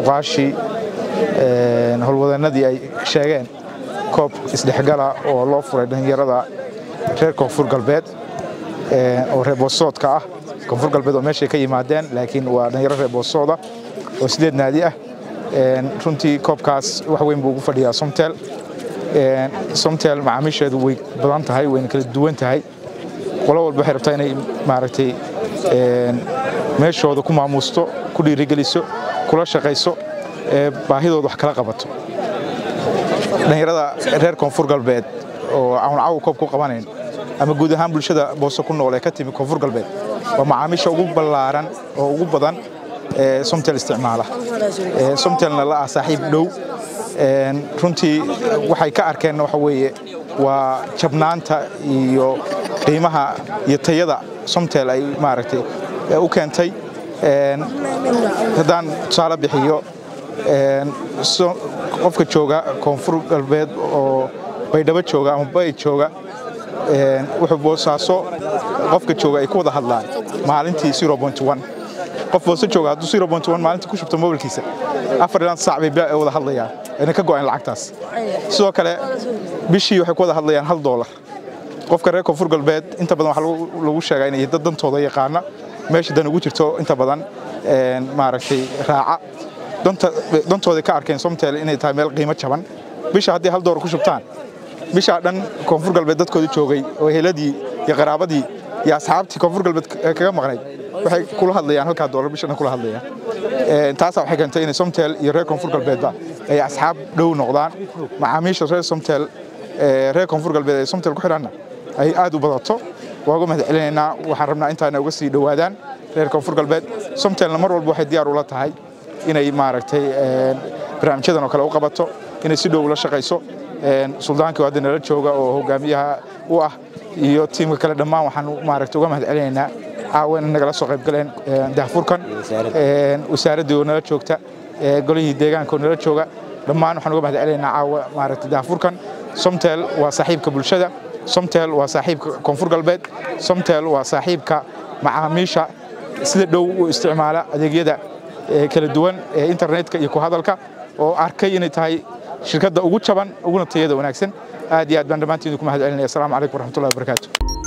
uqaashi howlwadanadii ay sheegeen koob isdhexgala oo loo furay dhalinyarada reer Koonfur Galbeed oo reer Boosodka ah Koonfur Galbeed oo meesha ka yimaadeen laakiin waa dhalinyaro reer Boosooda oo 8 naadi ah runtii koobkaas wax weyn buu ugu fadhiyaa Somtel macaamiisheedu way badan tahay way kala duwan tahay qolo walba waxay rabtaa inay maaragtay meeshooda ku maamuusto ku dhiirigeliso kula shaqeyso baahidooda wax kala qabato dhalinyarada reer Koonfur Galbeed oo aan caaw koob ku qabanayn ama guud ahaan bulshada Booso ku nool ee ka timi Koonfur Galbeed waa macaamiisha ugu ballaaran oo ugu badan Somtel isticmaala Somtelna la saaxiib dhow runtii waxay ka arkeen waxa weeye waa jabnaanta iyo qiimaha iyo tayada Somtel ay maaragtay u keentay hadaan tusaale bixiyo qofka jooga Koonfur Galbeed oo baydhabo jooga ama bay jooga wuxuu Boosaaso qofka jooga ay ku wada hadlaan maalintii 0.1 qof Booso jooga hadduu 0.1 maalintii ku shubto mobilkiisa 4 saac bay wada hadlayaan inay ka go'aan lacagtaas sidoo kale bishii waxay ku wada hadlayaan $1 qofka reer Koonfur Galbeed inta badan waxa lagu sheegay inay dad dantooda yaqaana meesha dan ugu jirto inta badan maaragtay raaca dantooda ka arkeen Somtel inay tahay meel qiimo jaban bisha haddii $1 ku shubtaan bisha dhan Koonfur Galbeed dadkooda joogay oo heeladii iyo qaraabadii iyo asxaabtii Koonfur Galbeed kaga maqnay waxay kula hadlayaan $1 bishana kula hadlayaan taas waxay keentay in Somtel iyo reer Koonfur Galbeed ay asxaab dhow noqdaan macaamiisha reer Somtel reer Koonfur Galbeed ee Somtel ku xirana ay aad u badato waagu mahadcelinaynaa waxaan rabnaa intaana uga sii dhawaadaan reer Koonfur Galbeed Somtelna mar walba waxay diyaar u la tahay inay maaragtay barnaamijyadan oo kale u qabato inay si dhow ula shaqeyso suldaanka wadana la jooga oo hogaamiyaha u ah iyo tiimka kale dhammaan waxaan maaragtay uga mahadcelinaynaa caawan nagala soo qayb galeen daahfurkan wasaaradda oo nala joogta golihii deegaanka oo nala jooga dhammaan waxaan uga mahadcelinaynaa caawa maaragtay daahfurkan Somtel waa saaxiibka bulshada Somtel waa saaxiibka Koonfur Galbeed Somtel waa saaxiibka macaamiisha sida dhow u isticmaala adeegyada kala duwan ee internetka iyo ku hadalka oo arkay inay tahay shirkadda ugu jaban uguna tayada wanaagsan aad iyo aad baan dhamaantiin ku mahadcelinayaa. Assalaamu calaykum waraxmatullaahi wabarakaatuh.